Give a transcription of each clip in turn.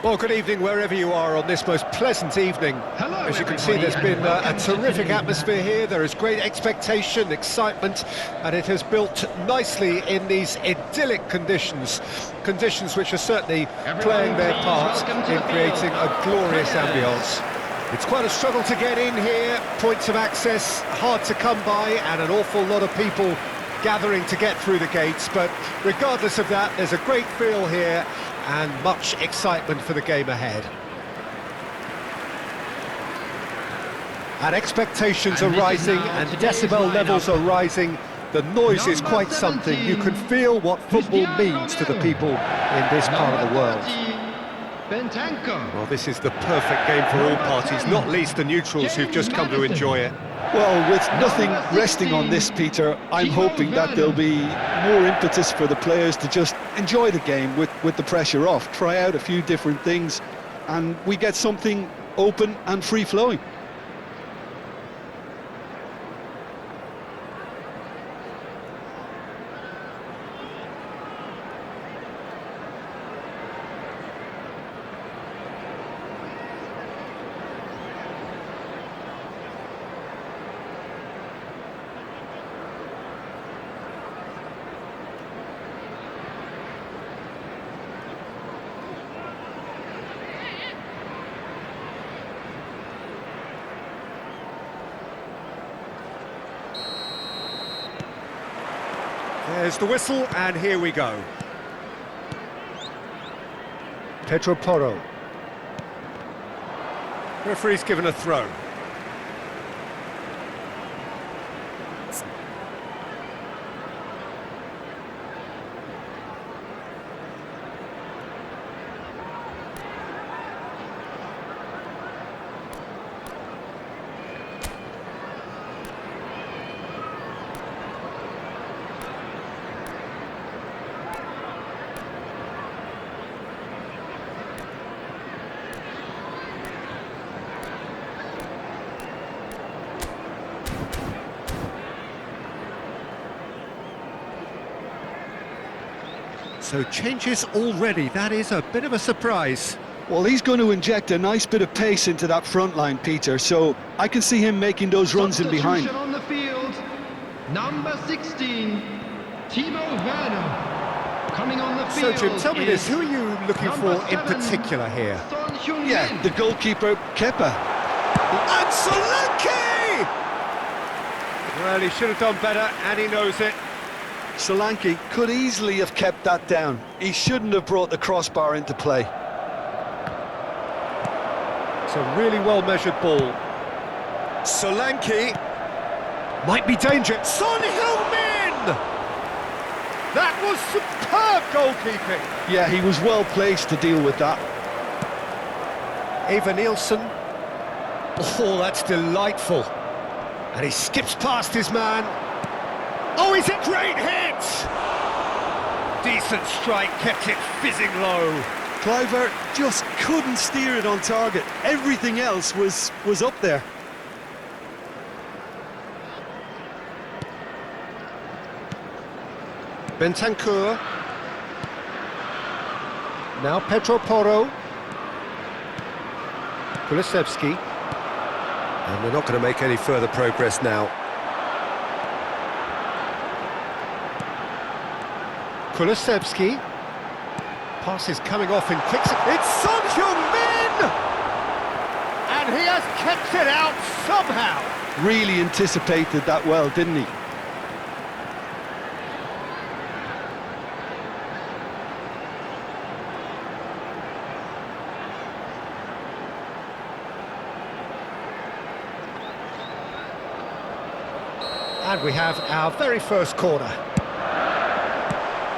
Well, good evening wherever you are on this most pleasant evening. Hello, as you can see, there's been a terrific atmosphere here. There is great expectation, excitement, and it has built nicely in these idyllic conditions. Conditions which are certainly playing their part in creating a glorious ambience. It's quite a struggle to get in here, points of access hard to come by, and an awful lot of people gathering to get through the gates, but regardless of that, there's a great feel here and much excitement for the game ahead. And expectations are rising and decibel levels are rising. The noise is quite something. You can feel what football means to the people in this part of the world. Well, this is the perfect game for all parties, not least the neutrals who've just come to enjoy it. Well, with nothing resting on this, Peter, I'm hoping that there'll be more impetus for the players to just enjoy the game with the pressure off, try out a few different things, and we get something open and free-flowing. There's the whistle, and here we go. Pedro Porro. Referee's given a throw. So changes already, that is a bit of a surprise. Well, he's going to inject a nice bit of pace into that front line, Peter, so I can see him making those runs in behind. On the field, number 16, Timo Werner, coming on the So field. Jim, tell me this, who are you looking for in 7, particular here? Yeah, the goalkeeper, Kepa. And Solanke! Well, he should have done better, and he knows it. Solanke could easily have kept that down. He shouldn't have brought the crossbar into play. It's a really well-measured ball. Solanke might be danger. Son Heung-min! That was superb goalkeeping. Yeah, he was well placed to deal with that. Eva Nielsen. Oh, that's delightful. And he skips past his man. Oh, he's a great hit! Decent strike, kept it fizzing low. Kluivert just couldn't steer it on target. Everything else was up there. Bentancur. Now Pedro Porro. Kulusevski. And they're not going to make any further progress now. Kulusevski. Pass is coming off in quick... It's Son Heung-min! And he has kept it out somehow. Really anticipated that well, didn't he? And we have our very first corner.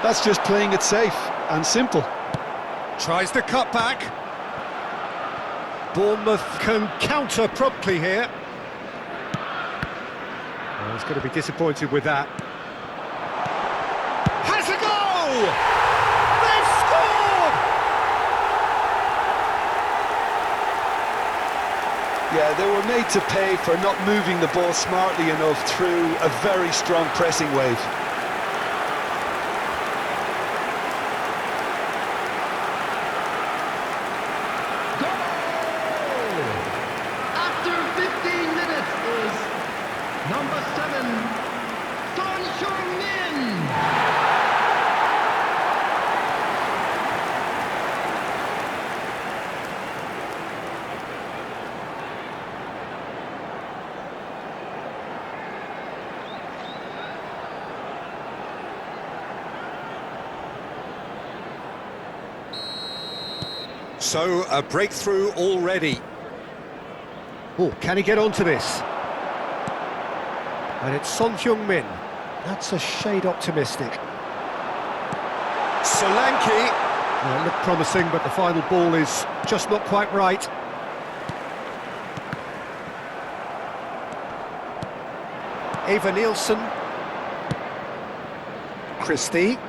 That's just playing it safe and simple. Tries the cut back. Bournemouth can counter promptly here. Well, he's going to be disappointed with that. Has a goal! They've scored! Yeah, they were made to pay for not moving the ball smartly enough through a very strong pressing wave. So, a breakthrough already. Oh, can he get onto this? And it's Son Heung-min. That's a shade optimistic. Solanke. Well, it looked promising, but the final ball is just not quite right. Eva Nielsen. Christie.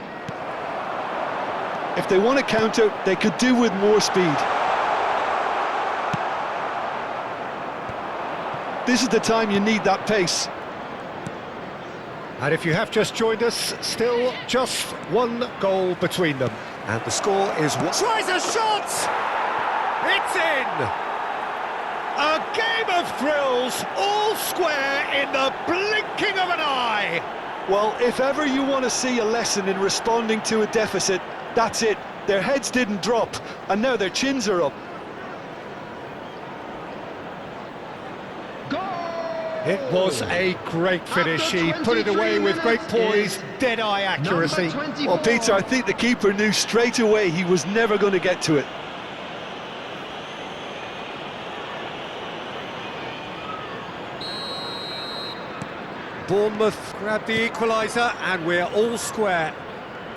If they want to counter, they could do with more speed. This is the time you need that pace. And if you have just joined us, still just one goal between them. And the score is... Tries a shot! It's in! A game of thrills, all square in the blinking of an eye! Well, if ever you want to see a lesson in responding to a deficit, that's it. Their heads didn't drop, and now their chins are up. It was a great finish. He put it away with great poise, dead-eye accuracy. Well, Peter, I think the keeper knew straight away he was never going to get to it. Bournemouth grabbed the equaliser, and we're all square.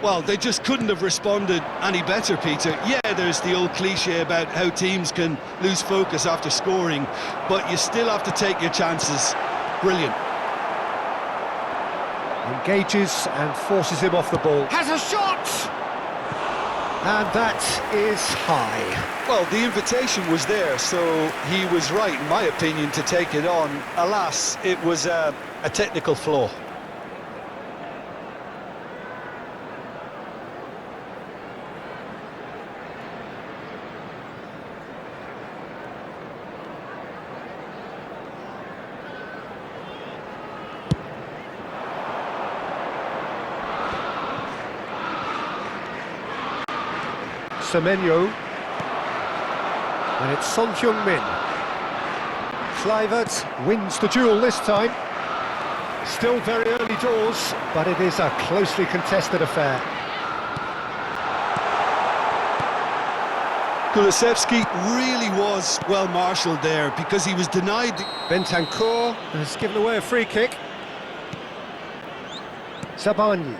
Well, they just couldn't have responded any better, Peter. Yeah, there's the old cliche about how teams can lose focus after scoring, but you still have to take your chances. Brilliant. Engages and forces him off the ball. Has a shot! And that is high. Well, the invitation was there, so he was right, in my opinion, to take it on. Alas, it was a technical flaw. Semenyo, and it's Son Heung-min. Kluivert wins the duel this time. Still very early doors, but it is a closely contested affair. Kulusevski really was well marshalled there because he was denied. Bentancur has given away a free kick. Zabani.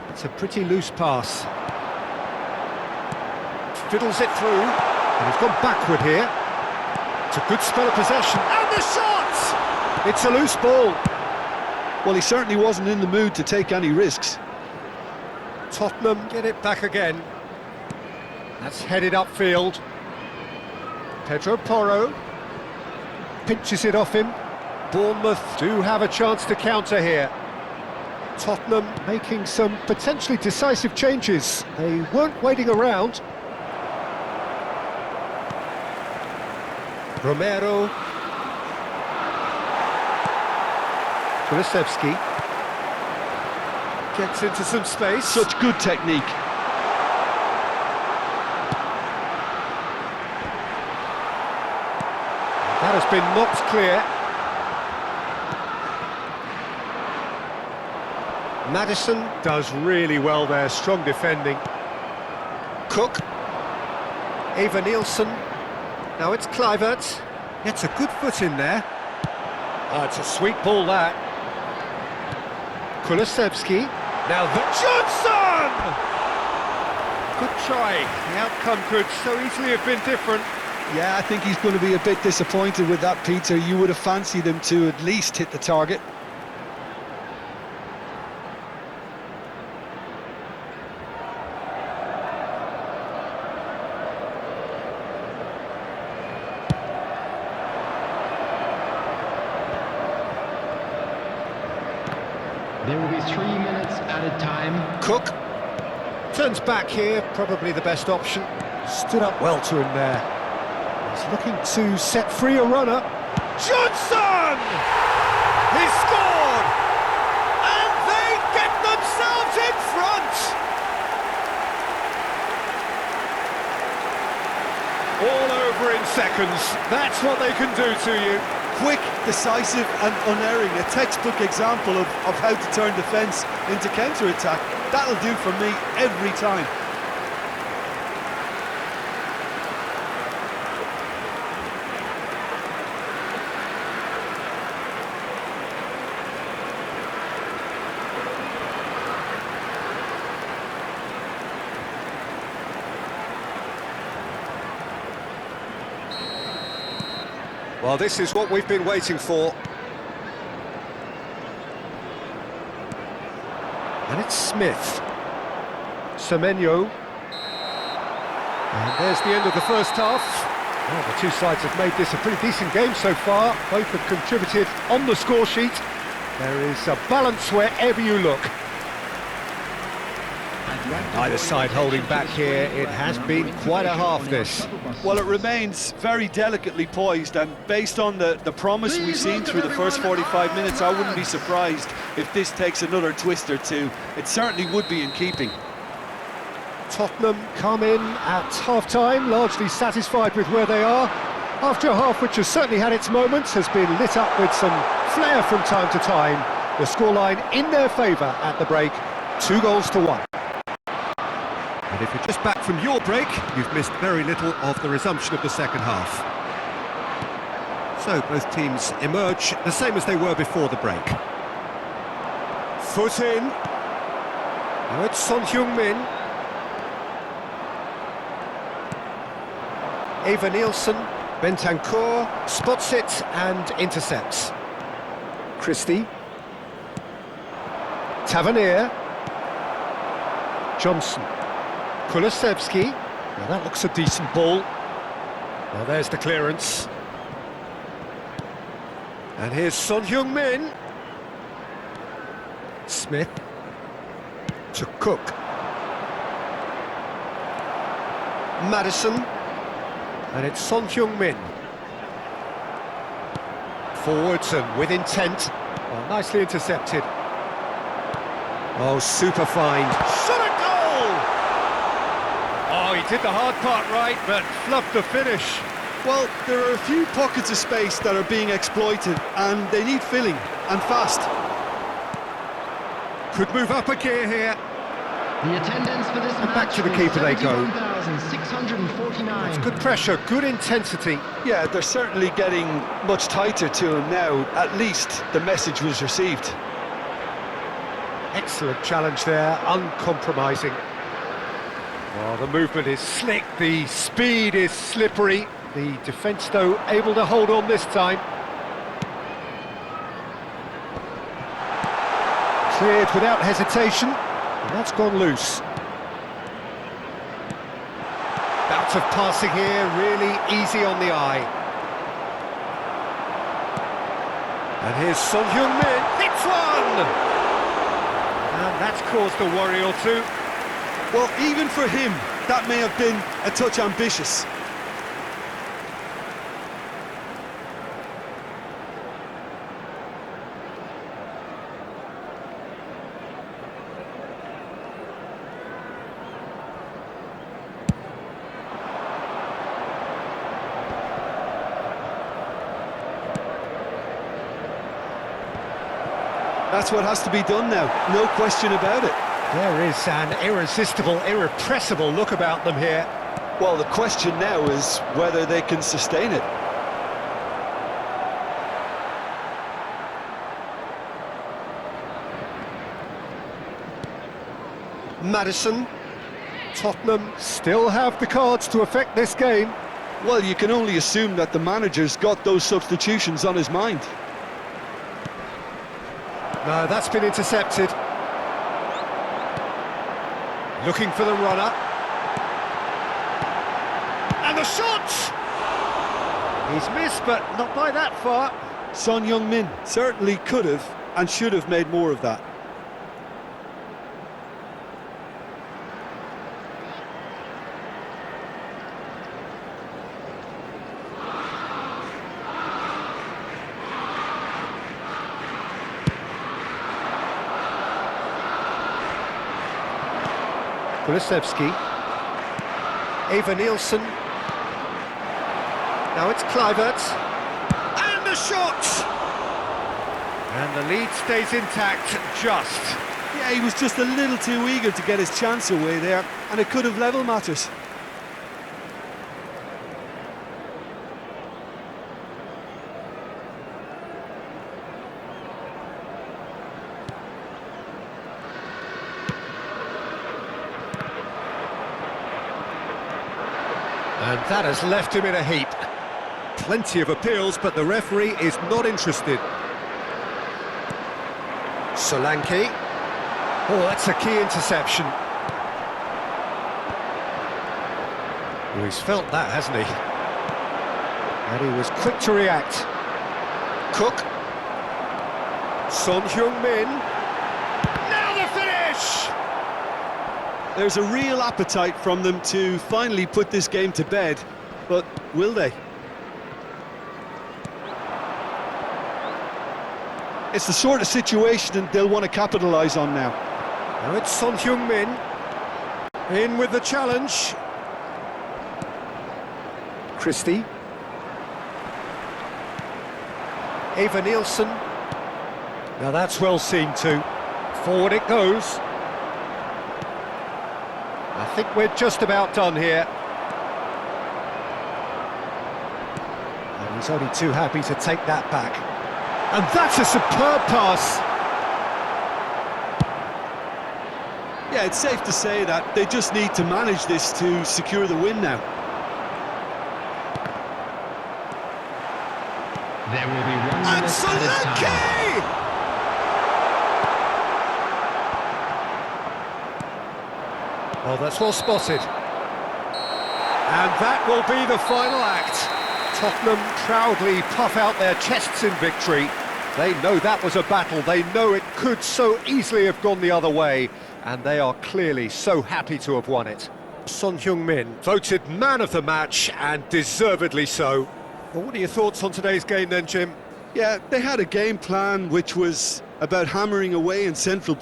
It's a pretty loose pass. Fiddles it through, and he's gone backward here. It's a good spell of possession, and the shot! It's a loose ball. Well, he certainly wasn't in the mood to take any risks. Tottenham get it back again. That's headed upfield. Pedro Porro pinches it off him. Bournemouth do have a chance to counter here. Tottenham making some potentially decisive changes. They weren't waiting around. Romero. Kulusevski gets into some space. Such good technique. That has been knocked clear. Maddison does really well there, strong defending. Cook. Eva Nielsen. Now it's Kluivert. Gets a good foot in there. Oh, it's a sweet ball, that. Kulusevski. Now the Johnson! Good try. The outcome could so easily have been different. Yeah, I think he's going to be a bit disappointed with that, Peter. You would have fancied him to at least hit the target. There will be 3 minutes added time. Cook turns back here, probably the best option. Stood up well to him there. He's looking to set free a runner. Johnson! He scored! And they get themselves in front! All over in seconds. That's what they can do to you. Quick, decisive and unerring. A textbook example of how to turn defence into counter-attack. That'll do for me every time. Well, this is what we've been waiting for. And it's Smith. Semenyo. And there's the end of the first half. Well, the two sides have made this a pretty decent game so far. Both have contributed on the score sheet. There is a balance wherever you look. Either side holding back here. It has been quite a half, this. Well, it remains very delicately poised, and based on the promise we've seen through the first 45 minutes, I wouldn't be surprised if this takes another twist or two. It certainly would be in keeping. Tottenham come in at half-time, largely satisfied with where they are. After a half which has certainly had its moments, has been lit up with some flair from time to time. The scoreline in their favour at the break, 2-1. And if you're just back from your break, you've missed very little of the resumption of the second half. So both teams emerge the same as they were before the break. Foot in. Now it's Son Heung-min. Eva Nielsen, Bentancur spots it and intercepts. Christie. Tavernier. Johnson. Kulusevski. Now that looks a decent ball. Well, there's the clearance. And here's Son Heung-min. Smith. To Cook. Madison. And it's Son Heung-min. Forwards and with intent. Well, nicely intercepted. Oh, super fine. Shot a goal! Oh, he did the hard part right, but fluffed the finish. Well, there are a few pockets of space that are being exploited, and they need filling, and fast. Could move up a gear here. The attendance for this match back to the keeper they go. 71,649. It's good pressure, good intensity. Yeah, they're certainly getting much tighter to him now. At least the message was received. Excellent challenge there, uncompromising. Well, the movement is slick, the speed is slippery. The defence, though, able to hold on this time. Cleared without hesitation, and that's gone loose. Bout of passing here, really easy on the eye. And here's Son Heung-min, hits one! And that's caused a worry or two. Well, even for him, that may have been a touch ambitious. That's what has to be done now, no question about it. There is an irresistible, irrepressible look about them here. Well, the question now is whether they can sustain it. Madison. Tottenham still have the cards to affect this game. Well, you can only assume that the manager's got those substitutions on his mind. No, that's been intercepted. Looking for the runner. And the shot! He's missed, but not by that far. Son Heung-min certainly could have and should have made more of that. Kulusevski. Eva Nielsen. Now it's Kluivert. And the shot! And the lead stays intact, just. Yeah, he was just a little too eager to get his chance away there, and it could have level matters. And that has left him in a heap. Plenty of appeals, but the referee is not interested. Solanke. Oh, that's a key interception. Well, he's felt that, hasn't he? And he was quick to react. Cook. Son Heung-min. Now the finish! There's a real appetite from them to finally put this game to bed, but will they? It's the sort of situation they'll want to capitalise on now. Now it's Son Heung-min. In with the challenge. Christie. Eva Nielsen. Now that's well seen too. Forward it goes. I think we're just about done here. And he's only too happy to take that back. And that's a superb pass. Yeah, it's safe to say that they just need to manage this to secure the win now. There will be 1 And minute at a time. Solanke! Oh, that's well spotted. And that will be the final act. Tottenham proudly puff out their chests in victory. They know that was a battle. They know it could so easily have gone the other way. And they are clearly so happy to have won it. Son Heung-min voted man of the match, and deservedly so. Well, what are your thoughts on today's game then, Jim? Yeah, they had a game plan which was about hammering away in central position.